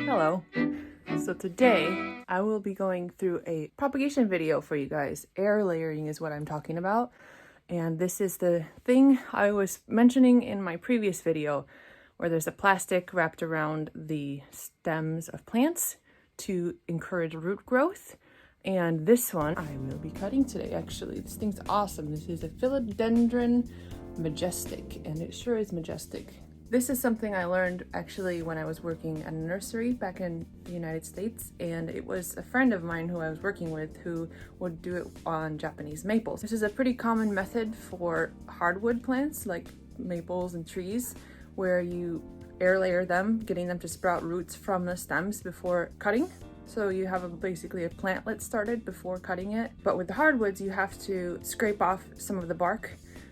Hello. So today I will be going through a propagation video for you guys. Air layering is what I'm talking about. And this is the thing I was mentioning in my previous video where there's a plastic wrapped around the stems of plants to encourage root growth. And this one I will be cutting today, actually. This thing's awesome. This is a Philodendron Majestic, and it sure is majestic. This is something I learned actually when I was working at a nursery back in the United States, and it was a friend of mine who I was working with who would do it on Japanese maples. This is a pretty common method for hardwood plants like maples and trees, where you air layer them, getting them to sprout roots from the stems before cutting. So you have basically a plantlet started before cutting it. But with the hardwoods, you have to scrape off some of the bark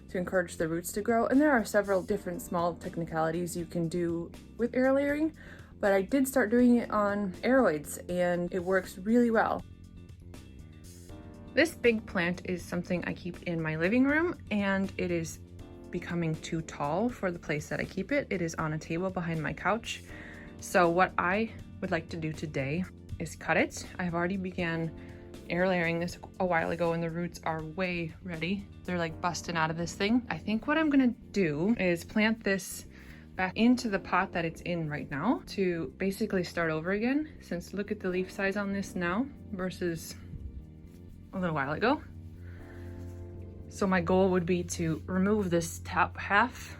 to encourage the roots to grow. And there are several different small technicalities you can do with air layering, but I did start doing it on aeroids and it works really well. This big plant is something I keep in my living room, and it is becoming too tall for the place that I keep it. It is on a table behind my couch. So what I would like to do today is cut it. I have already began air layering this a while ago and the roots are way ready. They're like busting out of this thing. I think what I'm gonna do is plant this back into the pot that it's in right now to basically start over again, since look at the leaf size on this now versus a little while ago. So my goal would be to remove this top half,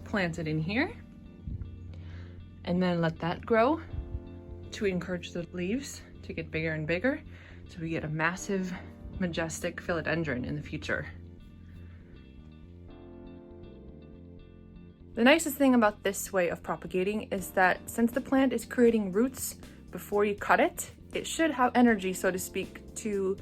plant it in here, and then let that grow to encourage the leaves to get bigger and bigger, so we get a massive, majestic philodendron in the future. The nicest thing about this way of propagating is that since the plant is creating roots before you cut it, it should have energy, so to speak, to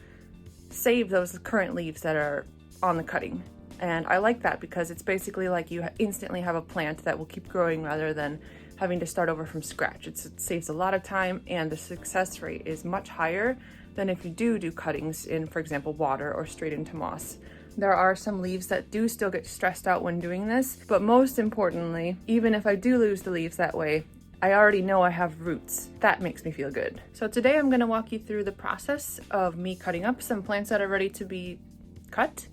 save those current leaves that are on the cutting. And I like that because it's basically like you instantly have a plant that will keep growing rather than having to start over from scratch. It saves a lot of time, and the success rate is much higher than if you do cuttings in, for example, water or straight into moss. There are some leaves that do still get stressed out when doing this, but most importantly, even if I do lose the leaves that way, I already know I have roots. That makes me feel good. So today I'm gonna walk you through the process of me cutting up some plants that are ready to be cut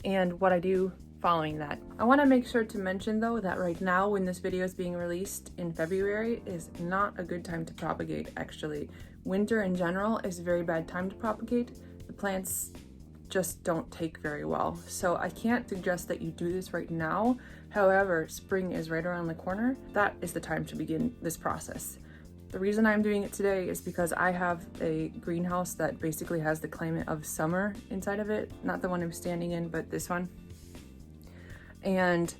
and what I do following that. I want to make sure to mention though that right now, when this video is being released in February, is not a good time to propagate. Actually, winter in general is a very bad time to propagate. The plants just don't take very well. So I can't suggest that you do this right now. However, spring is right around the corner. That is the time to begin this process. The reason I'm doing it today is because I have a greenhouse that basically has the climate of summer inside of it. Not the one I'm standing in, but this one. And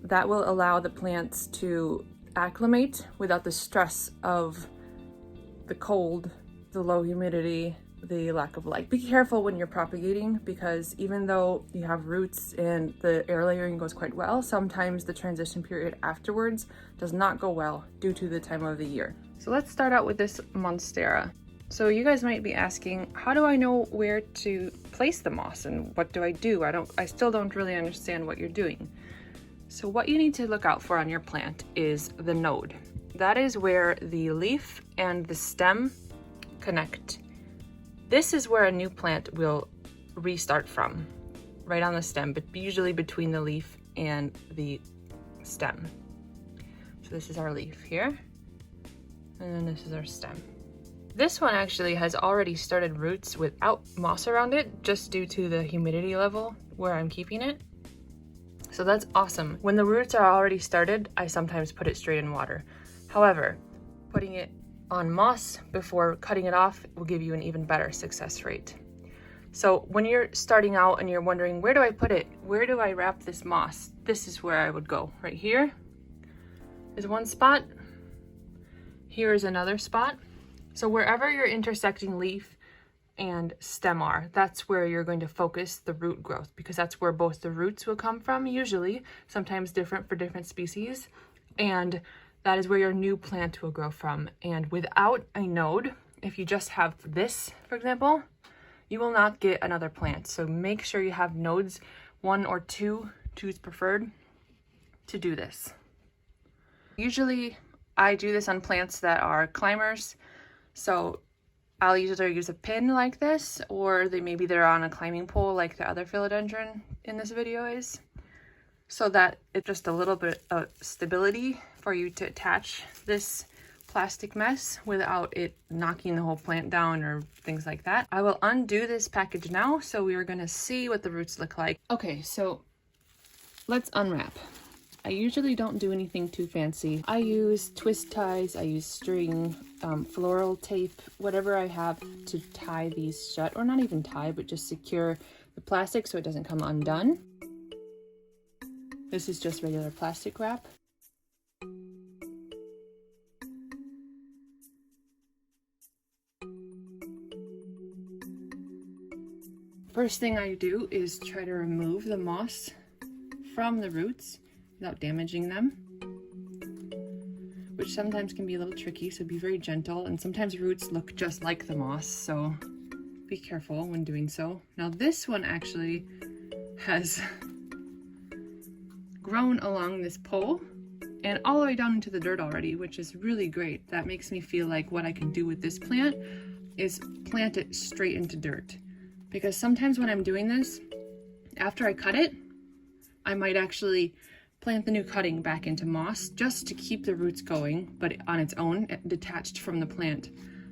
that will allow the plants to acclimate without the stress of the cold, the low humidity, the lack of light. Be careful when you're propagating, because even though you have roots and the air layering goes quite well, sometimes the transition period afterwards does not go well due to the time of the year. So let's start out with this Monstera. So you guys might be asking, how do I know where to place the moss and what do I do? I still don't really understand what you're doing. So what you need to look out for on your plant is the node. That is where the leaf and the stem connect. This is where a new plant will restart from, right on the stem, but usually between the leaf and the stem. So this is our leaf here, and then this is our stem. This one actually has already started roots without moss around it, just due to the humidity level where I'm keeping it. So that's awesome. When the roots are already started, I sometimes put it straight in water. However, putting it on moss before cutting it off will give you an even better success rate. So when you're starting out and you're wondering, where do I put it? Where do I wrap this moss? This is where I would go. Right here is one spot. Here is another spot. So wherever your intersecting leaf and stem are, that's where you're going to focus the root growth, because that's where both the roots will come from, usually, sometimes different for different species, and that is where your new plant will grow from. And without a node, if you just have this, for example, you will not get another plant. So make sure you have nodes, 1 or 2, 2 is preferred, to do this. Usually I do this on plants that are climbers, so I'll either use a pin like this, or maybe they're on a climbing pole like the other philodendron in this video is, so that it's just a little bit of stability for you to attach this plastic mess without it knocking the whole plant down or things like that. I will undo this package now, so we are going to see what the roots look like. Okay, so let's unwrap. I usually don't do anything too fancy. I use twist ties, I use string, floral tape, whatever I have to tie these shut, or not even tie, but just secure the plastic so it doesn't come undone. This is just regular plastic wrap. First thing I do is try to remove the moss from the roots without damaging them, which sometimes can be a little tricky, so be very gentle. And sometimes roots look just like the moss, so be careful when doing so. Now this one actually has grown along this pole and all the way down into the dirt already, which is really great. That makes me feel like what I can do with this plant is plant it straight into dirt. Because sometimes when I'm doing this, after I cut it, I might actually plant the new cutting back into moss just to keep the roots going, but on its own, detached from the plant.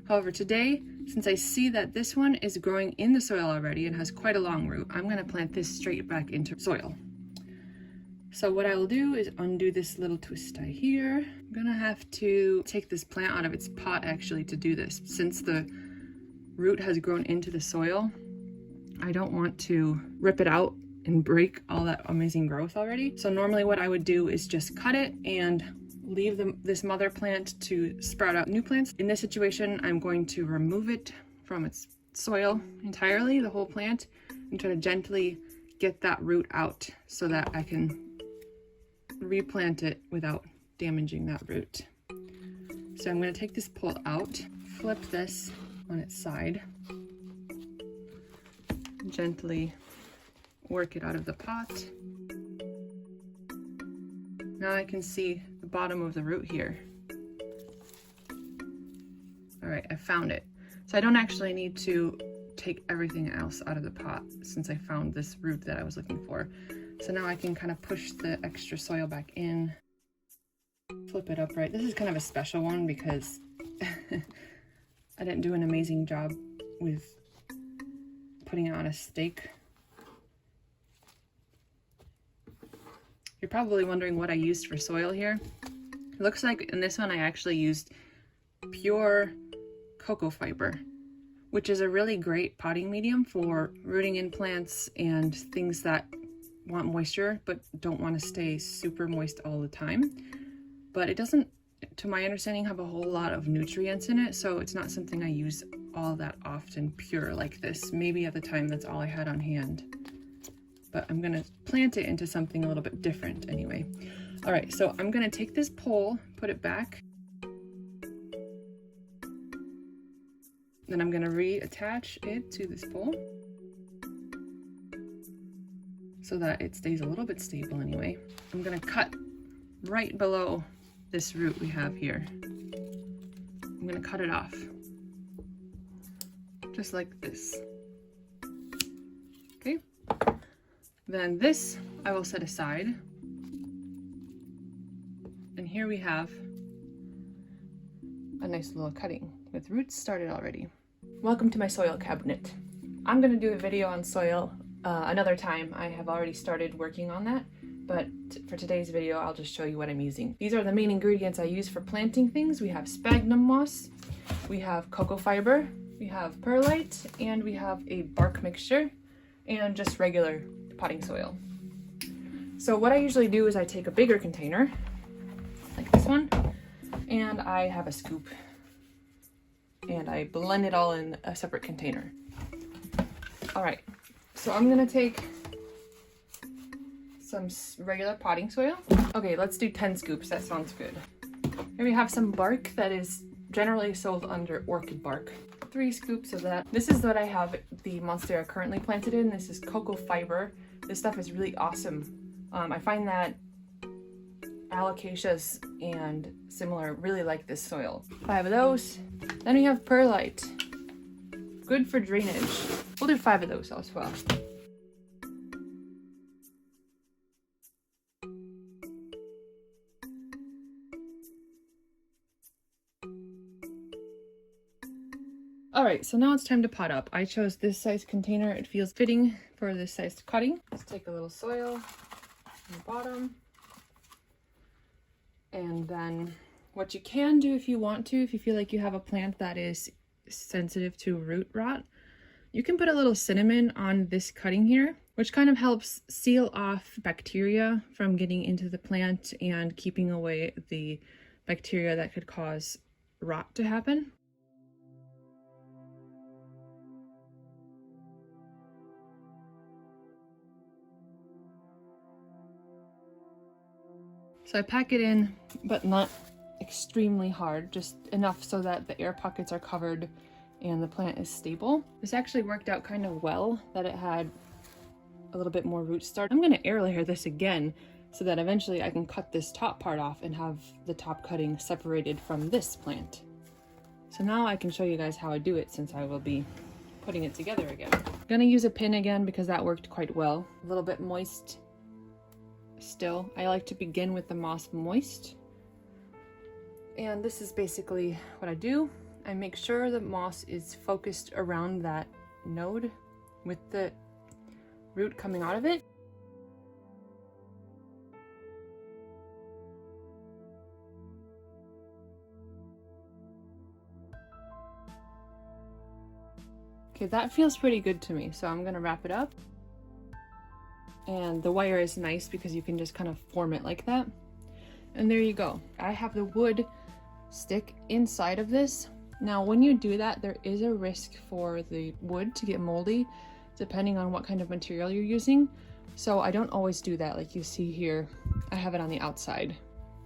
However, today, since I see that this one is growing in the soil already and has quite a long root, I'm going to plant this straight back into soil. So what I will do is undo this little twist tie here. I'm going to have to take this plant out of its pot actually to do this. Since the root has grown into the soil, I don't want to rip it out and break all that amazing growth already. So normally what I would do is just cut it and leave this mother plant to sprout out new plants. In this situation, I'm going to remove it from its soil entirely, the whole plant, and try to gently get that root out so that I can replant it without damaging that root. So I'm going to take this pole out, flip this on its side, gently work it out of the pot. Now I can see the bottom of the root here. All right, I found it. So I don't actually need to take everything else out of the pot since I found this root that I was looking for. So now I can kind of push the extra soil back in, flip it upright. This is kind of a special one because I didn't do an amazing job with putting it on a stake. You're probably wondering what I used for soil here. It looks like in this one I actually used pure cocoa fiber, which is a really great potting medium for rooting in plants and things that want moisture but don't want to stay super moist all the time. But it doesn't, to my understanding, have a whole lot of nutrients in it, so it's not something I use all that often pure like this. Maybe at the time that's all I had on hand. But I'm gonna plant it into something a little bit different anyway. All right, so I'm gonna take this pole, put it back. Then I'm gonna reattach it to this pole so that it stays a little bit stable anyway. I'm gonna cut right below this root we have here. I'm gonna cut it off, just like this. Okay. Then this I will set aside. And here we have a nice little cutting with roots started already. Welcome to my soil cabinet. I'm going to do a video on soil another time. I have already started working on that, but for today's video I'll just show you what I'm using. These are the main ingredients I use for planting things. We have sphagnum moss, we have cocoa fiber, we have perlite, and we have a bark mixture, and just regular potting soil. So what I usually do is I take a bigger container, like this one, and I have a scoop, and I blend it all in a separate container. All right, so I'm gonna take some regular potting soil. Okay, let's do 10 scoops, that sounds good. Here we have some bark that is generally sold under orchid bark. 3 scoops of that. This is what I have the Monstera currently planted in. This is cocoa fiber. This stuff is really awesome. I find that alocasias and similar really like this soil. 5 of those. Then we have perlite. Good for drainage. We'll do 5 of those as well. Alright, so now it's time to pot up. I chose this size container. It feels fitting for this size cutting. Let's take a little soil on the bottom. And then what you can do if you want to, if you feel like you have a plant that is sensitive to root rot, you can put a little cinnamon on this cutting here, which kind of helps seal off bacteria from getting into the plant and keeping away the bacteria that could cause rot to happen. So I pack it in, but not extremely hard, just enough so that the air pockets are covered and the plant is stable. This actually worked out kind of well, that it had a little bit more root start. I'm gonna air layer this again so that eventually I can cut this top part off and have the top cutting separated from this plant. So now I can show you guys how I do it, since I will be putting it together again. I'm gonna use a pin again because that worked quite well. A little bit moist still. I like to begin with the moss moist. And this is basically what I do. I make sure the moss is focused around that node with the root coming out of it. Okay, that feels pretty good to me, so I'm gonna wrap it up. And the wire is nice because you can just kind of form it like that. And there you go. I have the wood stick inside of this. Now, when you do that, there is a risk for the wood to get moldy, depending on what kind of material you're using. So I don't always do that. Like you see here, I have it on the outside.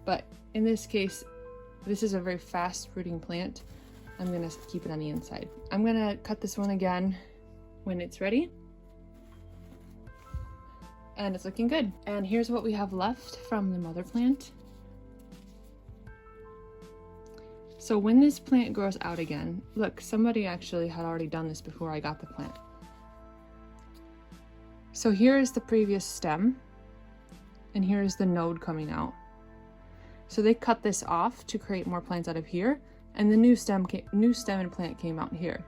But in this case, this is a very fast rooting plant. I'm gonna keep it on the inside. I'm gonna cut this one again when it's ready. And it's looking good. And here's what we have left from the mother plant. So when this plant grows out again, look, somebody actually had already done this before I got the plant. So here is the previous stem, and here is the node coming out. So they cut this off to create more plants out of here, and the new stem and plant came out here.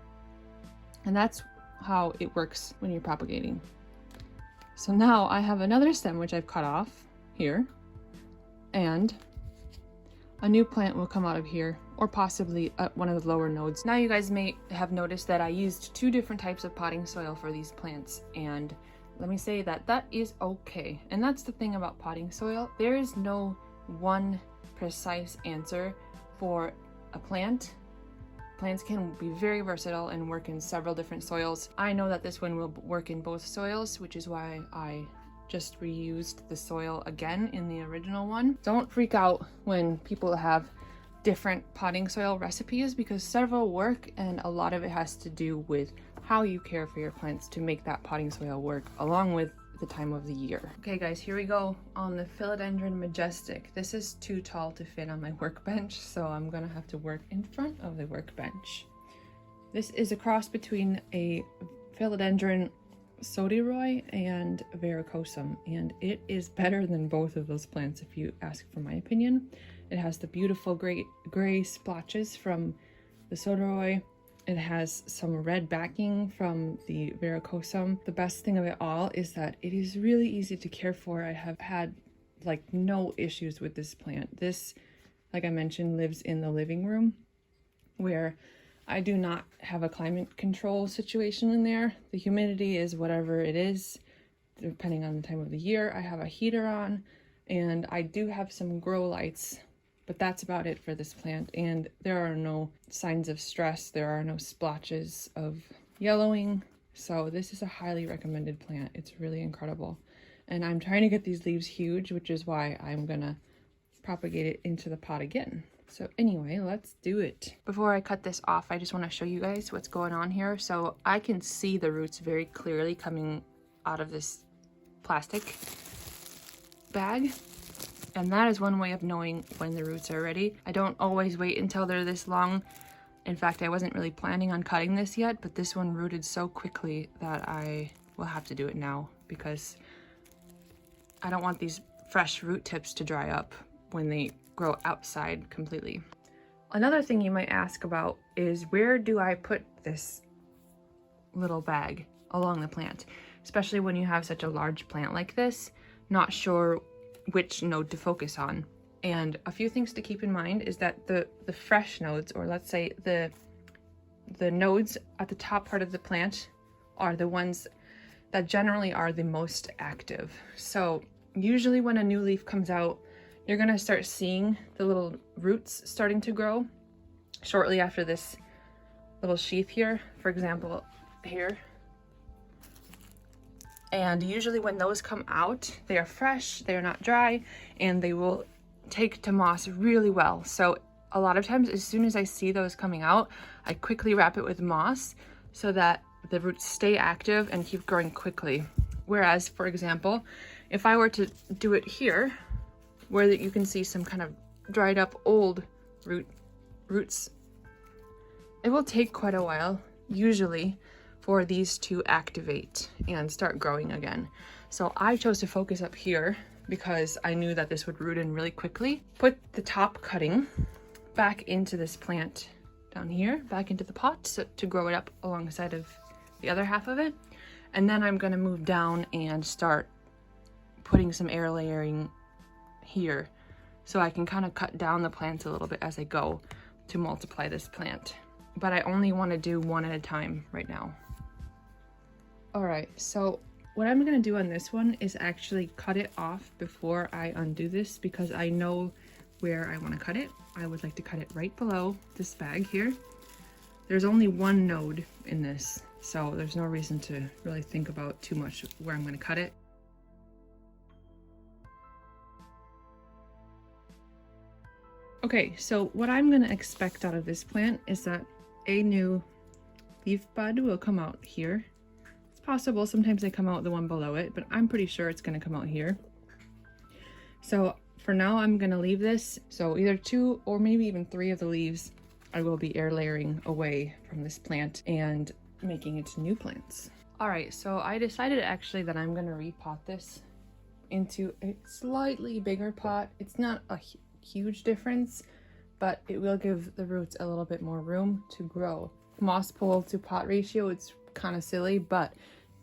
And that's how it works when you're propagating. So now I have another stem which I've cut off here, and a new plant will come out of here, or possibly one of the lower nodes. Now you guys may have noticed that I used 2 different types of potting soil for these plants, and let me say that that is okay. And that's the thing about potting soil. There is no one precise answer for a plant. Plants can be very versatile and work in several different soils. I know that this one will work in both soils, which is why I just reused the soil again in the original one. Don't freak out when people have different potting soil recipes, because several work and a lot of it has to do with how you care for your plants to make that potting soil work, along with the time of the year. Okay guys, here we go on the Philodendron Majestic. This is too tall to fit on my workbench, so I'm gonna have to work in front of the workbench. This is a cross between a Philodendron Soderoy and Verrucosum, and it is better than both of those plants if you ask for my opinion. It has the beautiful gray splotches from the Soderoy. It has some red backing from the Verrucosum. The best thing of it all is that it is really easy to care for. I have had like no issues with this plant. This, like I mentioned, lives in the living room where I do not have a climate control situation in there. The humidity is whatever it is, depending on the time of the year. I have a heater on, and I do have some grow lights, but that's about it for this plant. And there are no signs of stress. There are no splotches of yellowing. So this is a highly recommended plant. It's really incredible. And I'm trying to get these leaves huge, which is why I'm gonna propagate it into the pot again. So anyway, let's do it. Before I cut this off, I just want to show you guys what's going on here. So I can see the roots very clearly coming out of this plastic bag. And that is one way of knowing when the roots are ready. I don't always wait until they're this long. In fact, I wasn't really planning on cutting this yet, but this one rooted so quickly that I will have to do it now because I don't want these fresh root tips to dry up when they grow outside completely. Another thing you might ask about is, where do I put this little bag along the plant? Especially when you have such a large plant like this, not sure which node to focus on. And a few things to keep in mind is that the fresh nodes, or let's say the nodes at the top part of the plant, are the ones that generally are the most active. So usually when a new leaf comes out, you're gonna start seeing the little roots starting to grow shortly after this little sheath here, for example, here. And usually when those come out, they are fresh, they are not dry, and they will take to moss really well. So a lot of times, as soon as I see those coming out, I quickly wrap it with moss so that the roots stay active and keep growing quickly. Whereas, for example, if I were to do it here, where you can see some kind of dried up old roots, it will take quite a while, usually, for these to activate and start growing again. So I chose to focus up here because I knew that this would root in really quickly. Put the top cutting back into this plant down here, back into the pot to grow it up alongside of the other half of it. And then I'm gonna move down and start putting some air layering here so I can kind of cut down the plants a little bit as I go to multiply this plant. But I only want to do one at a time right now. All right, so what I'm gonna do on this one is actually cut it off before I undo this, because I know where I want to cut it. I would like to cut it right below this bag here. There's only one node in this, so there's no reason to really think about too much where I'm gonna cut it. Okay, so what I'm gonna expect out of this plant is that a new leaf bud will come out here. It's possible sometimes they come out the one below it, but I'm pretty sure it's gonna come out here. So for now, I'm gonna leave this. So either 2 or maybe even 3 of the leaves I will be air layering away from this plant and making it new plants. All right, so I decided actually that I'm gonna repot this into a slightly bigger pot. It's not a huge difference, but it will give the roots a little bit more room to grow. Moss pole to pot ratio, it's kind of silly, but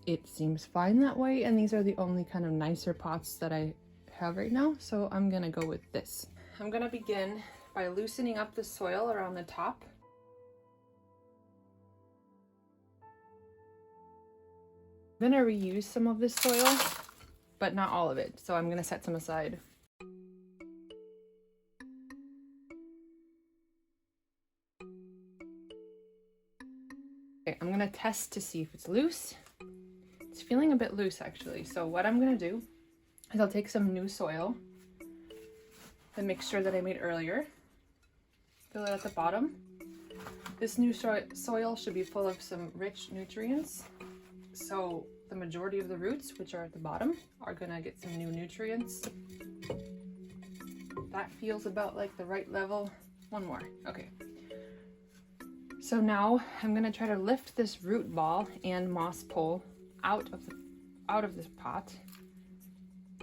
it seems fine that way, and these are the only kind of nicer pots that I have right now, so I'm gonna go with this. I'm gonna begin by loosening up the soil around the top. I'm gonna reuse some of this soil, but not all of it, so I'm gonna set some aside. Okay, I'm gonna test to see if it's loose. It's feeling a bit loose actually, so what I'm gonna do is I'll take some new soil, the mixture that I made earlier, fill it at the bottom. This new soil should be full of some rich nutrients, so the majority of the roots, which are at the bottom, are gonna get some new nutrients. That feels about like the right level. One more, okay. So now I'm gonna try to lift this root ball and moss pole out of this pot.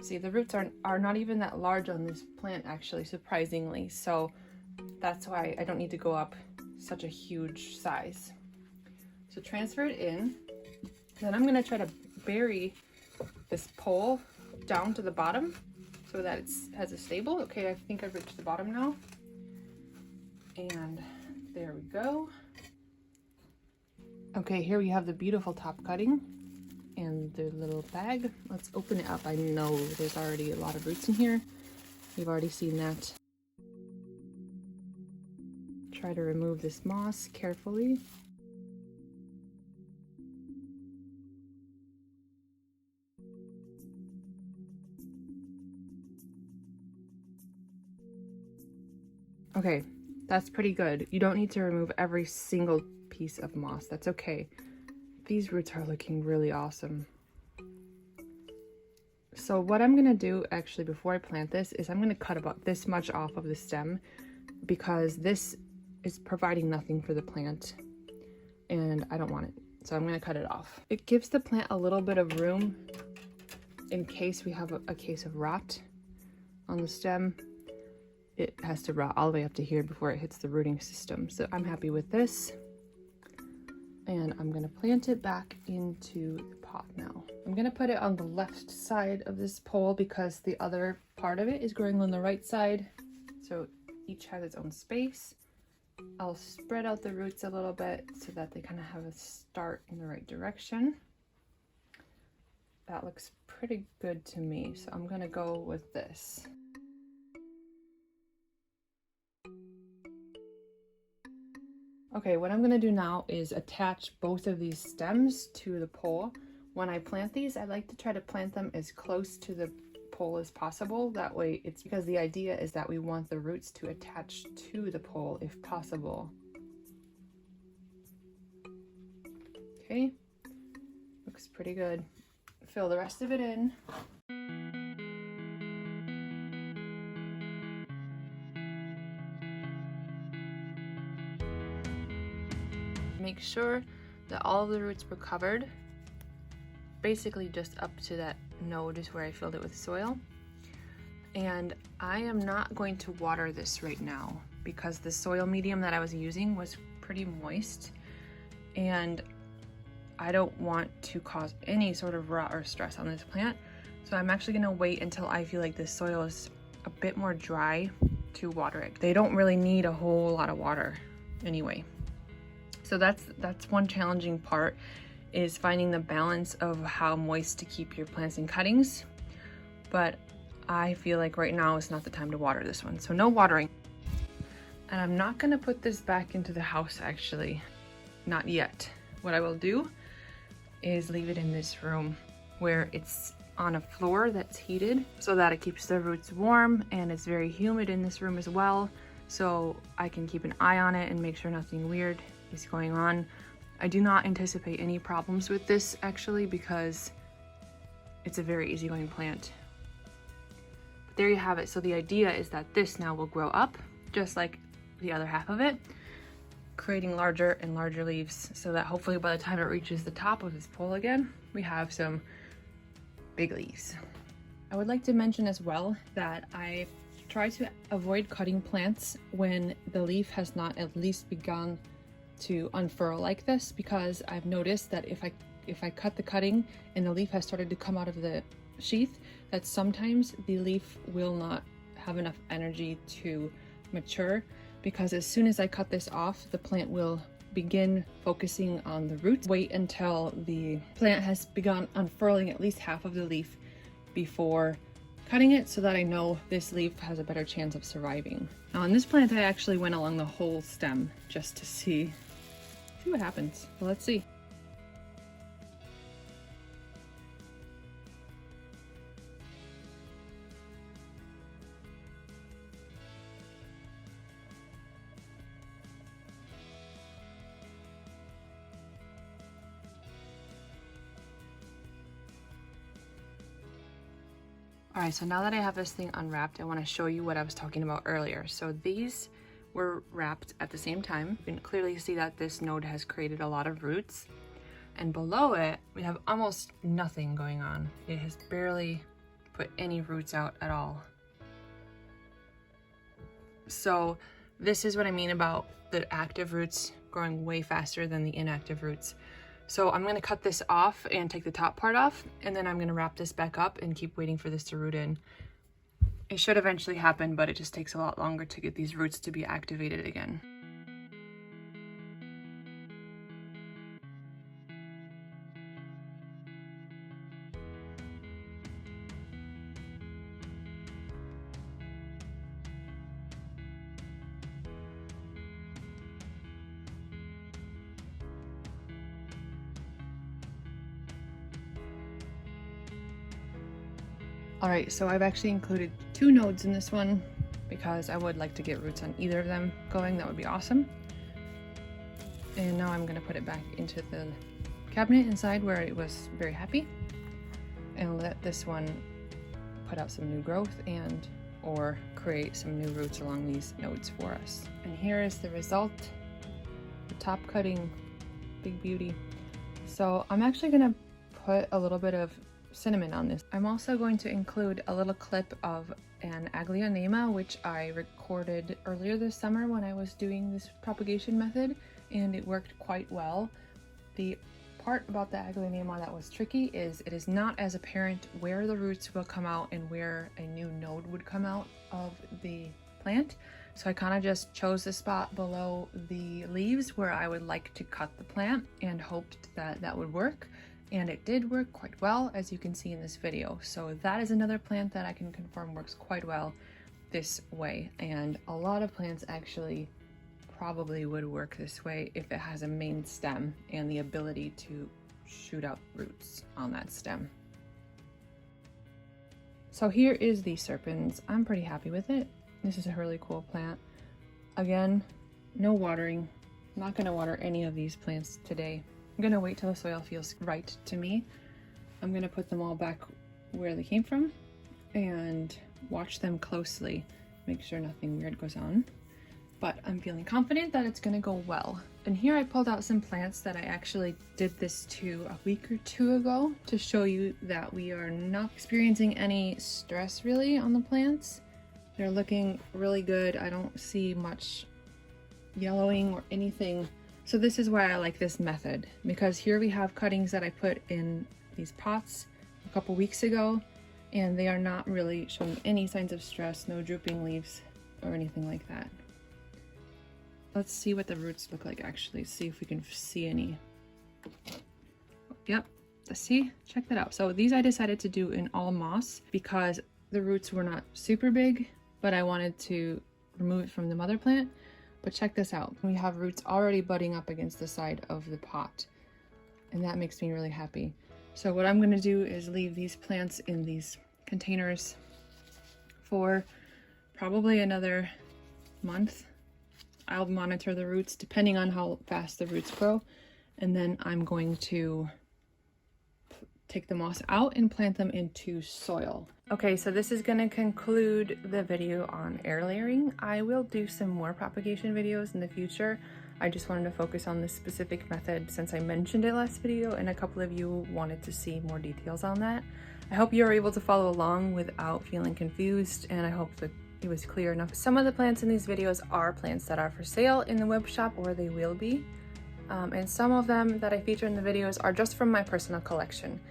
See, the roots are not even that large on this plant actually, surprisingly, so that's why I don't need to go up such a huge size. So transfer it in, then I'm gonna try to bury this pole down to the bottom so that it has a stable. Okay, I think I've reached the bottom now, and there we go. Okay, here we have the beautiful top cutting and the little bag. Let's open it up. I know there's already a lot of roots in here. You've already seen that. Try to remove this moss carefully. Okay, that's pretty good. You don't need to remove every single piece of moss. That's okay. These roots are looking really awesome. So what I'm gonna do actually before I plant this is I'm gonna cut about this much off of the stem, because this is providing nothing for the plant and I don't want it. So I'm gonna cut it off. It gives the plant a little bit of room in case we have a case of rot on the stem. It has to rot all the way up to here before it hits the rooting system. So I'm happy with this. And I'm gonna plant it back into the pot now. I'm gonna put it on the left side of this pole because the other part of it is growing on the right side. So each has its own space. I'll spread out the roots a little bit so that they kind of have a start in the right direction. That looks pretty good to me, so I'm gonna go with this. Okay, what I'm gonna do now is attach both of these stems to the pole. When I plant these, I like to try to plant them as close to the pole as possible. That way, it's because the idea is that we want the roots to attach to the pole if possible. Okay, looks pretty good. Fill the rest of it in. Make sure that all of the roots were covered, basically just up to that node is where I filled it with soil. And I am not going to water this right now because the soil medium that I was using was pretty moist and I don't want to cause any sort of rot or stress on this plant. So I'm actually gonna wait until I feel like the soil is a bit more dry to water it. They don't really need a whole lot of water anyway. So that's one challenging part, is finding the balance of how moist to keep your plants and cuttings. But I feel like right now is not the time to water this one, so no watering. And I'm not gonna put this back into the house actually, not yet. What I will do is leave it in this room where it's on a floor that's heated so that it keeps the roots warm, and it's very humid in this room as well, so I can keep an eye on it and make sure nothing weird is going on. I do not anticipate any problems with this actually because it's a very easygoing plant. But there you have it. So the idea is that this now will grow up just like the other half of it, creating larger and larger leaves so that hopefully by the time it reaches the top of this pole again, we have some big leaves. I would like to mention as well that I try to avoid cutting plants when the leaf has not at least begun to unfurl like this, because I've noticed that if I cut the cutting and the leaf has started to come out of the sheath, that sometimes the leaf will not have enough energy to mature, because as soon as I cut this off, the plant will begin focusing on the roots. Wait until the plant has begun unfurling at least half of the leaf before cutting it, so that I know this leaf has a better chance of surviving. Now on this plant, I actually went along the whole stem just to see what happens. Well, let's see. All right, so now that I have this thing unwrapped, I want to show you what I was talking about earlier. So these were wrapped at the same time. You can clearly see that this node has created a lot of roots, and below it we have almost nothing going on. It has barely put any roots out at all. So this is what I mean about the active roots growing way faster than the inactive roots. So I'm gonna cut this off and take the top part off, and then I'm gonna wrap this back up and keep waiting for this to root in. It should eventually happen, but it just takes a lot longer to get these roots to be activated again. All right, so I've actually included 2 nodes in this one because I would like to get roots on either of them going. That would be awesome. And now I'm gonna put it back into the cabinet inside where it was very happy, and let this one put out some new growth and or create some new roots along these nodes for us. And here is the result, the top cutting, big beauty. So I'm actually gonna put a little bit of cinnamon on this. I'm also going to include a little clip of an Aglaonema, which I recorded earlier this summer when I was doing this propagation method, and it worked quite well. The part about the Aglaonema that was tricky is it is not as apparent where the roots will come out and where a new node would come out of the plant. So I kind of just chose the spot below the leaves where I would like to cut the plant and hoped that that would work. And it did work quite well, as you can see in this video. So that is another plant that I can confirm works quite well this way. And a lot of plants actually probably would work this way if it has a main stem and the ability to shoot out roots on that stem. So here is the serpens. I'm pretty happy with it. This is a really cool plant. Again, no watering. I'm not gonna water any of these plants today. I'm gonna wait till the soil feels right to me. I'm gonna put them all back where they came from and watch them closely, make sure nothing weird goes on. But I'm feeling confident that it's gonna go well. And here I pulled out some plants that I actually did this to a week or two ago to show you that we are not experiencing any stress really on the plants. They're looking really good. I don't see much yellowing or anything. So this is why I like this method, because here we have cuttings that I put in these pots a couple weeks ago, and they are not really showing any signs of stress, no drooping leaves or anything like that. Let's see what the roots look like actually, see if we can see any. Yep, see, check that out. So these I decided to do in all moss because the roots were not super big, but I wanted to remove it from the mother plant. But check this out, we have roots already budding up against the side of the pot, and that makes me really happy. So what I'm gonna do is leave these plants in these containers for probably another month. I'll monitor the roots depending on how fast the roots grow, and then I'm going to take the moss out and plant them into soil. Okay, so this is going to conclude the video on air layering. I will do some more propagation videos in the future. I just wanted to focus on this specific method since I mentioned it last video and a couple of you wanted to see more details on that. I hope you were able to follow along without feeling confused, and I hope that it was clear enough. Some of the plants in these videos are plants that are for sale in the web shop, or they will be. And some of them that I feature in the videos are just from my personal collection.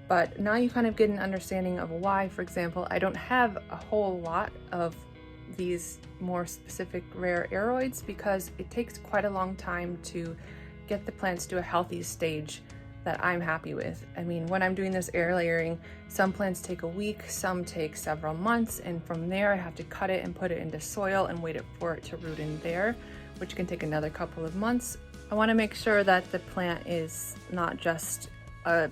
But now you kind of get an understanding of why, for example, I don't have a whole lot of these more specific rare aeroids, because it takes quite a long time to get the plants to a healthy stage that I'm happy with. I mean, when I'm doing this air layering, some plants take a week, some take several months, and from there I have to cut it and put it into soil and wait for it to root in there, which can take another couple of months. I want to make sure that the plant is not just a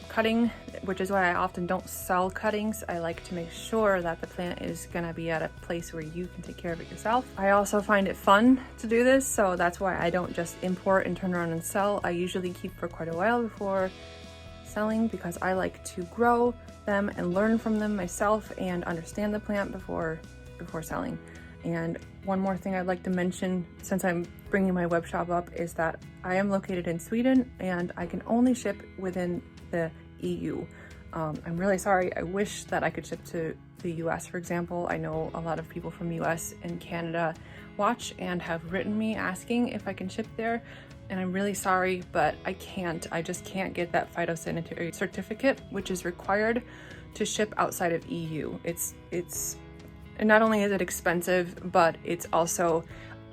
cutting, which is why I often don't sell cuttings. I like to make sure that the plant is gonna be at a place where you can take care of it yourself. I also find it fun to do this, so that's why I don't just import and turn around and sell. I usually keep for quite a while before selling, because I like to grow them and learn from them myself and understand the plant before selling. And one more thing I'd like to mention, since I'm bringing my web shop up, is that I am located in Sweden and I can only ship within the EU. I'm really sorry. I wish that I could ship to the US, for example. I know a lot of people from US and Canada watch and have written me asking if I can ship there, and I'm really sorry, but I can't. I just can't get that phytosanitary certificate, which is required to ship outside of EU. And not only is it expensive, but it's also,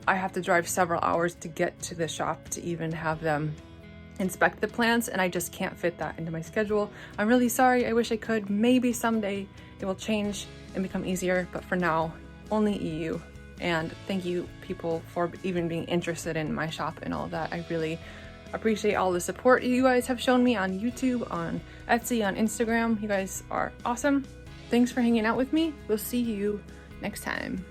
I have to drive several hours to get to the shop to even have them inspect the plants, and I just can't fit that into my schedule. I'm really sorry. I wish I could. Maybe someday it will change and become easier, but for now, only EU. And thank you people for even being interested in my shop and all of that. I really appreciate all the support you guys have shown me on YouTube, on Etsy, on Instagram. You guys are awesome. Thanks for hanging out with me. We'll see you next time.